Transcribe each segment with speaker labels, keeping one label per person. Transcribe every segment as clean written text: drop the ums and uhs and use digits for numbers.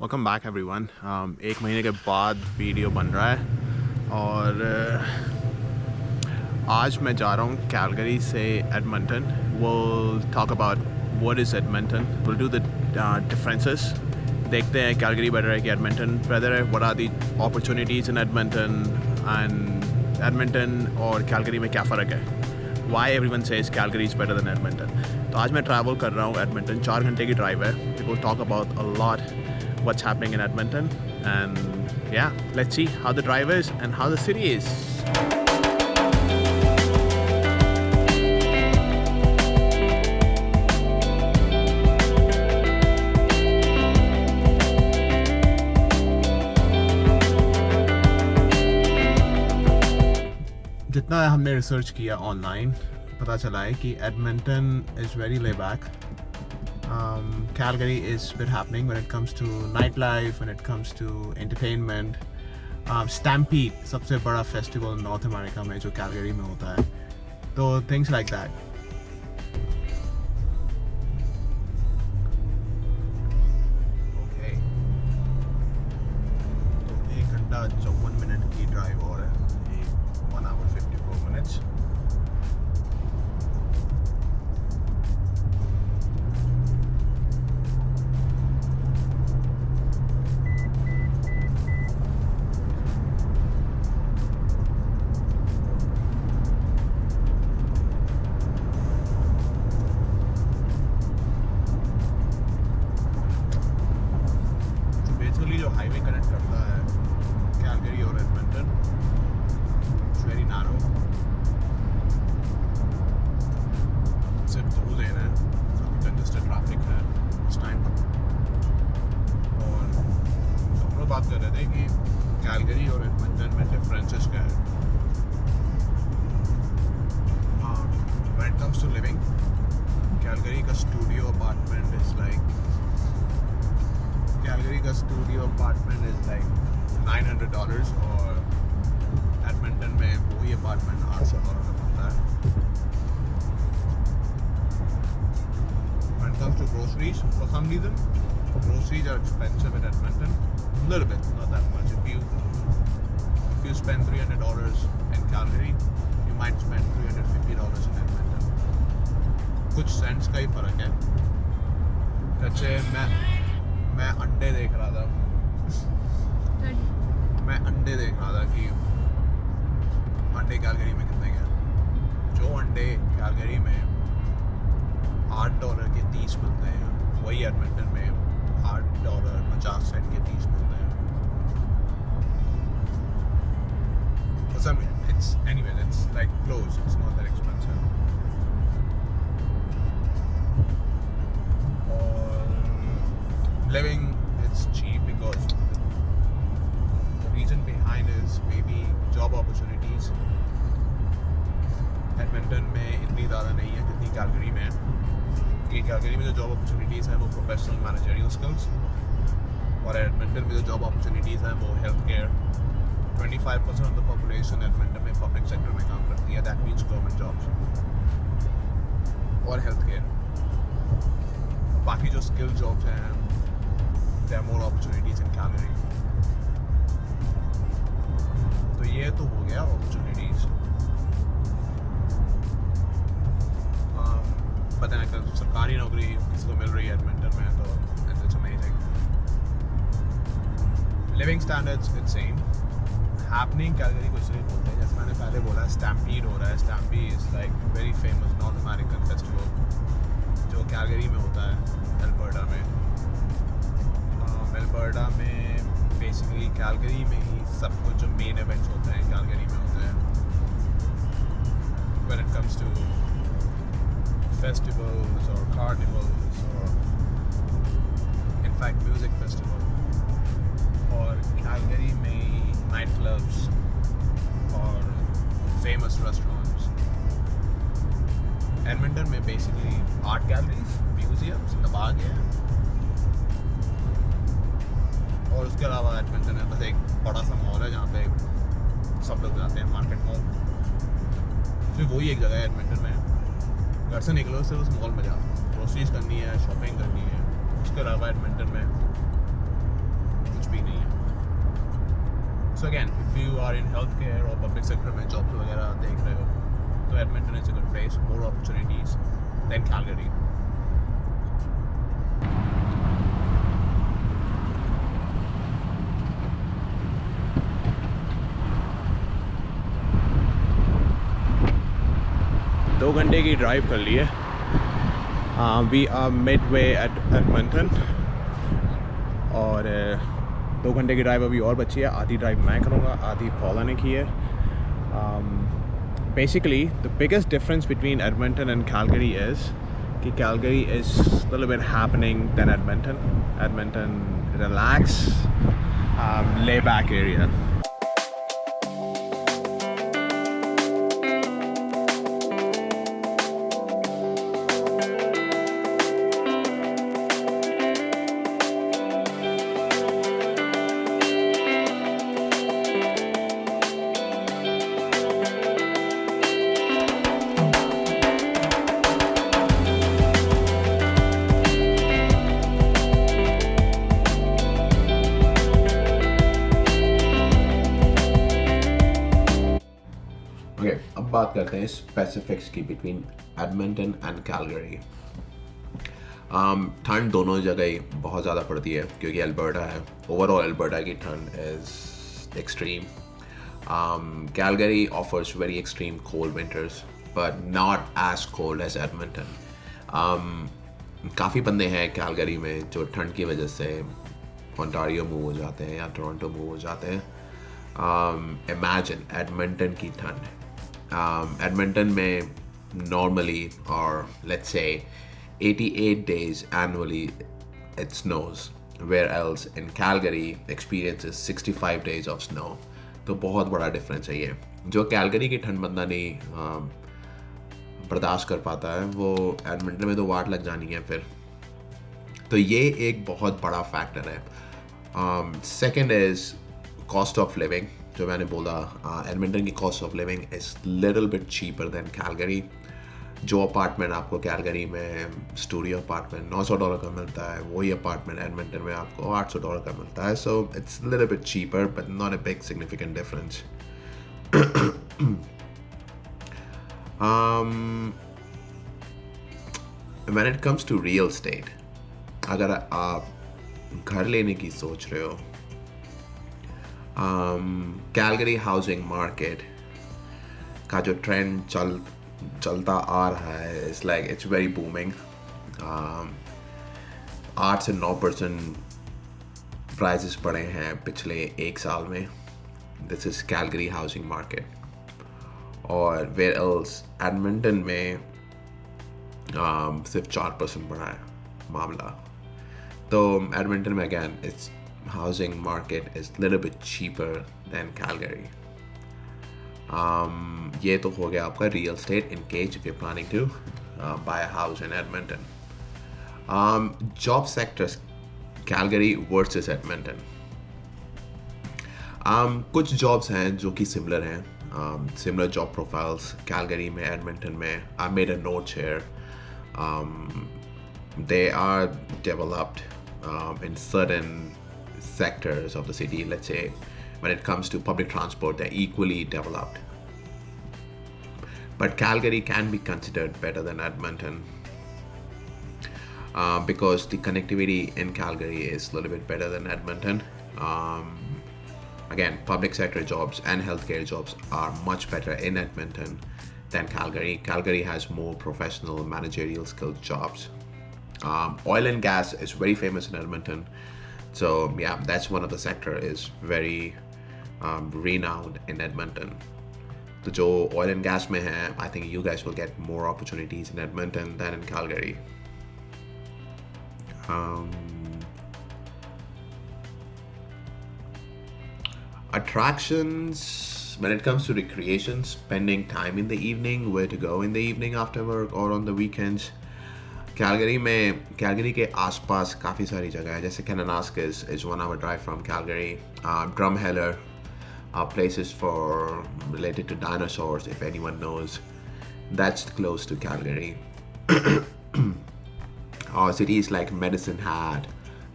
Speaker 1: Welcome back everyone. एक महीने के बाद वीडियो बन रहा है और आज मैं जा रहा हूँ कैलगरी से Edmonton. We'll talk about what is Edmonton. We'll do the differences. देखते हैं कैलगरी बेटर है कि एडमंटन बेटर है. What are the opportunities in Edmonton and Edmonton और कैलगरी में क्या फ़र्क है. Why everyone says Calgary is better than Edmonton. तो आज मैं ट्रैवल कर रहा हूँ एडमंटन. 4 घंटे की ड्राइव है. We'll talk about a lot what's happening in Edmonton, and yeah, let's see how the drive is and how the city is. जितना हमने रिसर्च किया ऑनलाइन पता चला है कि एडमंटन इज़ वेरी ले back. Calgary is a bit happening when it comes to nightlife, when it comes to entertainment. Stampede सबसे बड़ा फेस्टिवल नॉर्थ अमेरिका में जो कैलगरी में होता है. तो things like that. Okay. तो 1 घंटा 54 मिनट की ड्राइव और है. 1 hour 54 minutes. जो हाईवे कनेक्ट करता है कैलगरी और एडमंटन, इट्स वेरी नैरो. सिर्फ 2 लेन है. कंजेस्टेड ट्रैफिक है इस टाइम. और हम लोग बात कर रहे थे कि कैलगरी और एडमंटन में डिफरेंसेस क्या है. When it comes to living, Calgary का studio apartment is like Calgary का स्टूडियो अपार्टमेंट इज़ लाइक $900 और एडमंटन में वही अपार्टमेंट $800 का पड़ता है. When it comes to groceries, for some reason, groceries are expensive in Edmonton. A little bit, not that much. If you spend $300 in Calgary, you might spend $350 in Edmonton. कुछ cents का ही फ़र्क है. जैसे मैं अंडे देख रहा था. कि अंडे कैलगरी में कितने के. जो अंडे कैलगरी में $8 के 30 मिलते हैं, वही एडमंटन में $8.50 के 30 मिलते हैं. It's like close. It's not that expensive. Living, it's cheap because the reason behind is maybe job opportunities. Edmonton में इतनी ज़्यादा नहीं है जितनी कैलगरी में है. कि कैलगरी में जो जॉब अपॉर्चुनिटीज़ हैं वो प्रोफेशनल मैनेजरियल स्किल्स, और एडमंटन में जो जॉब अपॉर्चुनिटीज़ हैं वो health care. 25% of the population Edmonton में पब्लिक सेक्टर में काम करती है. दैट मीन्स गवर्नमेंट जॉब्स और हेल्थ केयर. बाकी जो स्किल जॉब्स हैं, there are more opportunities in Calgary. तो ये तो हो गया opportunities. but then अगर सरकारी नौकरी किसी को मिल रही है एडमंटन में तो it's amazing. Living standards it's same. Happening Calgary को इसलिए बोलते हैं, जैसे मैंने पहले बोला, stampede हो रहा है. Stampede is like very famous North American festival जो कैलगरी में होता है, एल्बर्टा में. एल्बर्टा में बेसिकली कैलगरी में ही सब कुछ जो मेन इवेंट्स होते हैं कैलगरी में होते हैं. When it comes to festivals और कार्निवल्स और इनफैक्ट म्यूज़िक फेस्टिवल, और कैलगरी में नाइट क्लब्स और फेमस रेस्टोरेंट्स. एडमंटन में बेसिकली आर्ट गैलरीज, म्यूजियम्स, नबाग है. और उसके अलावा एडमंटन में बस एक बड़ा सा मॉल है जहाँ पे सब लोग जाते हैं, मार्केट मॉल. सिर्फ वही एक जगह है एडमंटन में. घर से निकलो सिर्फ उस मॉल में जाओ, ग्रोसरीज करनी है, शॉपिंग करनी है. उसके अलावा एडमंटन में So again, if you are in healthcare or public sector में jobs वगैरह देख रहे हो, तो Edmonton is a good place, more opportunities than Calgary. दो घंटे की ड्राइव कर ली है. We are midway at Edmonton और 2 घंटे की ड्राइव अभी और बची है. आधी ड्राइव मैं करूँगा, आधी पॉला ने की है. Basically, the biggest difference between Edmonton and Calgary is that Calgary is a little bit happening than Edmonton. Edmonton, relax, lay-back area. Okay, अब बात करते हैं स्पेसिफिक्स की बिटवीन एडमंटन एंड कैलगरी. ठंड दोनों जगह ही बहुत ज़्यादा पड़ती है क्योंकि अल्बर्टा है. ओवरऑल अल्बर्टा की ठंड is extreme. Calgary offers very extreme cold winters but not as cold as Edmonton. काफ़ी बंदे हैं कैलगरी में जो ठंड की वजह से ओंटारियो मूव हो जाते हैं या टोरंटो मूव हो जाते हैं. इमेजिन एडमंटन की ठंड. Edmonton में normally, or let's say 88 days annually it snows, whereas in Calgary experiences 65 days of snow. तो बहुत बड़ा डिफरेंस है ये. जो कैलगरी की ठंड बंदा नहीं बर्दाश्त कर पाता है वो एडमंटन में तो वाट लग जानी है फिर. तो ये एक बहुत बड़ा फैक्टर है. Second is cost of living. जो मैंने बोला एडमंटन की cost of living is little bit cheaper then Calgary. जो अपार्टमेंट आपको कैलगरी में स्टूडियो अपार्टमेंट $900 का मिलता है वही अपार्टमेंट एडमंटन में आपको $800 का मिलता है. So it's little bit cheaper but not a big significant difference. When it comes to real estate, अगर आप घर लेने की सोच रहे हो, कैलगरी हाउसिंग मार्केट का जो ट्रेंड चलता आ रहा है it's like it's very booming. 8 से 9% प्राइसेस बढ़े हैं पिछले 1 साल में. This is Calgary housing market. और वेयर एल्स एडमंटन में सिर्फ 4% बढ़ा है मामला. तो एडमंटन में again it's housing market is a little bit cheaper than Calgary. ये तो हो गया आपका real estate in case if you're planning to buy a house in Edmonton. Job sectors Calgary versus Edmonton. कुछ jobs हैं जो कि similar हैं. Similar job profiles Calgary में Edmonton में. I made a note here. They are developed in certain sectors of the city. Let's say when it comes to public transport, they're equally developed. But Calgary can be considered better than Edmonton because the connectivity in Calgary is a little bit better than Edmonton. Again, public sector jobs and healthcare jobs are much better in Edmonton than Calgary. Calgary has more professional managerial skilled jobs. Oil and gas is very famous in Edmonton. So yeah, that's one of the sector is very renowned in Edmonton. तो जो oil and gas में है, I think you guys will get more opportunities in Edmonton than in Calgary. Attractions, when it comes to recreation, spending time in the evening, where to go in the evening after work or on the weekends. Calgary के आसपास काफ़ी सारी जगह है. जैसे Canda is 1 hour drive from Calgary. Drumheller, places for related to dinosaurs, if anyone knows. That's close to Calgary. Cities like Medicine Hat,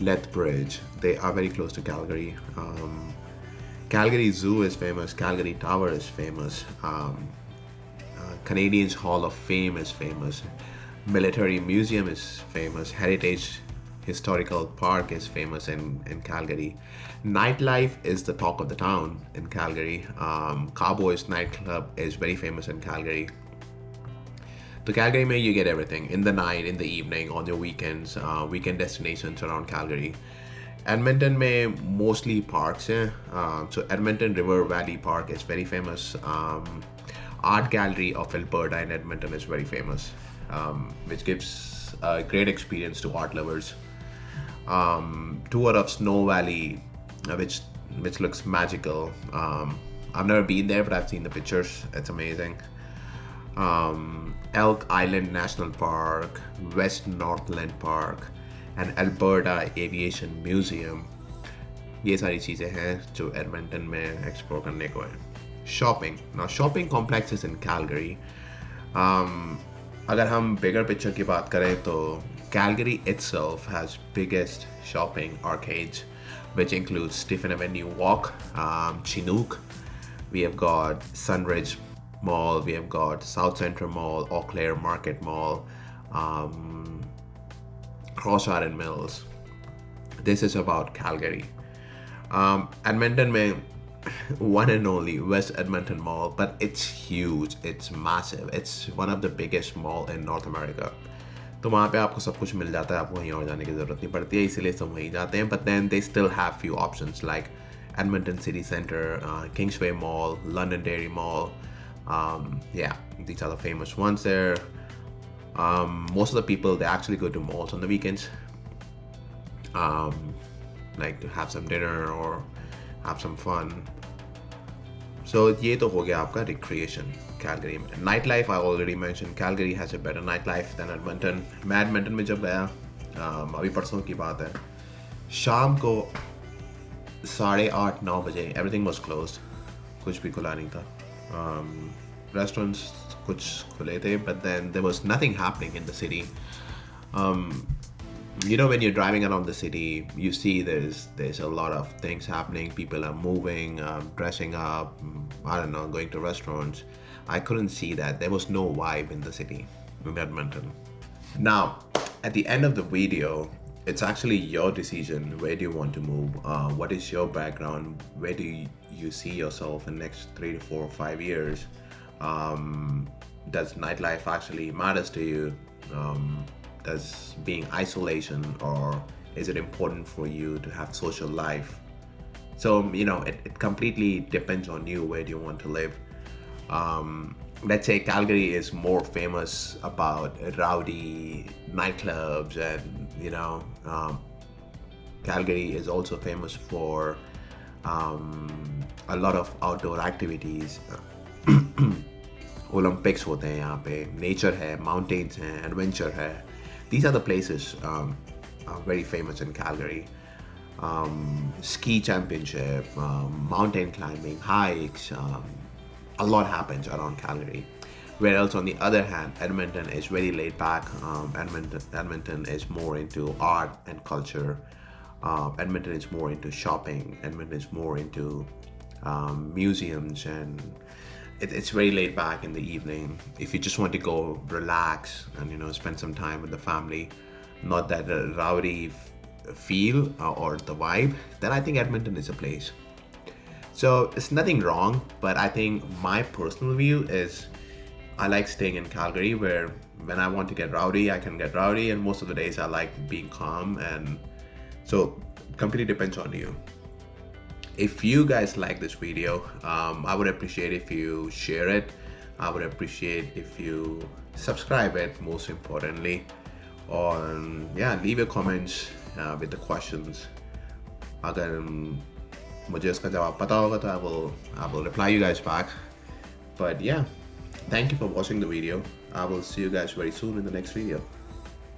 Speaker 1: Lethbridge, they are very close to Calgary. Calgary Zoo is famous. Calgary Tower is famous. Canadians Hall of Fame is famous. Military Museum is famous. Heritage Historical Park is famous in Calgary. Nightlife is the talk of the town in Calgary. Cowboys nightclub is very famous in Calgary. So Calgary में you get everything in the night, in the evening, on your weekends, weekend destinations around Calgary. Edmonton में mostly parks हैं. So Edmonton River Valley Park is very famous. Art Gallery of Alberta in Edmonton is very famous, which gives a great experience to art lovers. Tour of Snow Valley, which looks magical. I've never been there, but I've seen the pictures. It's amazing. Elk Island National Park, West Northland Park, and Alberta Aviation Museum. ये सारी चीज़ें हैं जो Edmonton में explore करने को है. Shopping. Now shopping complexes in Calgary. अगर हम bigger picture की बात करें तो Calgary itself has biggest shopping arcades, which includes Stephen Avenue Walk, Chinook. We have got Sunridge Mall. We have got South Central Mall, Eau Claire Market Mall, Cross Island Mills. This is about Calgary. Edmonton में one and only West Edmonton Mall, but it's huge, it's massive, it's one of the biggest mall in North America. तो वहाँ पे आपको सब कुछ मिल जाता है, आपको कहीं और जाने की ज़रूरत नहीं पड़ती है, इसीलिए सब वहीं जाते हैं. But then they still have few options like Edmonton City Center, Kingsway Mall, London Dairy Mall. Yeah, these are the famous ones there. Most of the people, they actually go to malls on the weekends, like to have some dinner or have some fun. So ये तो हो गया आपका recreation Calgary में. Nightlife I already mentioned. Calgary has a better nightlife than Edmonton. मैं Edmonton में जब गया, अभी परसों की बात है, शाम को 8:30-9 बजे everything was closed. कुछ भी खुला नहीं था. Restaurants कुछ खुले थे, but then there was nothing happening in the city. You know, when you're driving around the city, you see there's a lot of things happening. People are moving, dressing up, I don't know, going to restaurants. I couldn't see that. There was no vibe in the city in Edmonton. Now, at the end of the video, it's actually your decision. Where do you want to move? What is your background? Where do you see yourself in the next 3 to 4 or 5 years? Does nightlife actually matters to you? Does being isolation, or is it important for you to have social life? So, you know, it completely depends on you. Where do you want to live? Let's say Calgary is more famous about rowdy nightclubs, and you know, Calgary is also famous for a lot of outdoor activities. Olympics होते हैं यहाँ पे, nature है, mountains हैं, adventure है. These are the places are very famous in Calgary. Ski championship, mountain climbing, hikes, a lot happens around Calgary. Whereas on the other hand, Edmonton is very laid back. Edmonton is more into art and culture. Edmonton is more into shopping. Edmonton is more into museums, and it's very laid back in the evening. If you just want to go relax and, you know, spend some time with the family, not that rowdy feel or the vibe, then I think Edmonton is a place. So it's nothing wrong, but I think my personal view is I like staying in Calgary, where when I want to get rowdy, I can get rowdy, and most of the days I like being calm. And so it completely depends on you. If you guys like this video, I would appreciate if you share it. I would appreciate if you subscribe it, most importantly. Or yeah, leave your comments with the questions. अगर मुझे उसका जवाब पता होगा तो I will reply you guys back. But yeah, thank you for watching the video. I will see you guys very soon in the next video.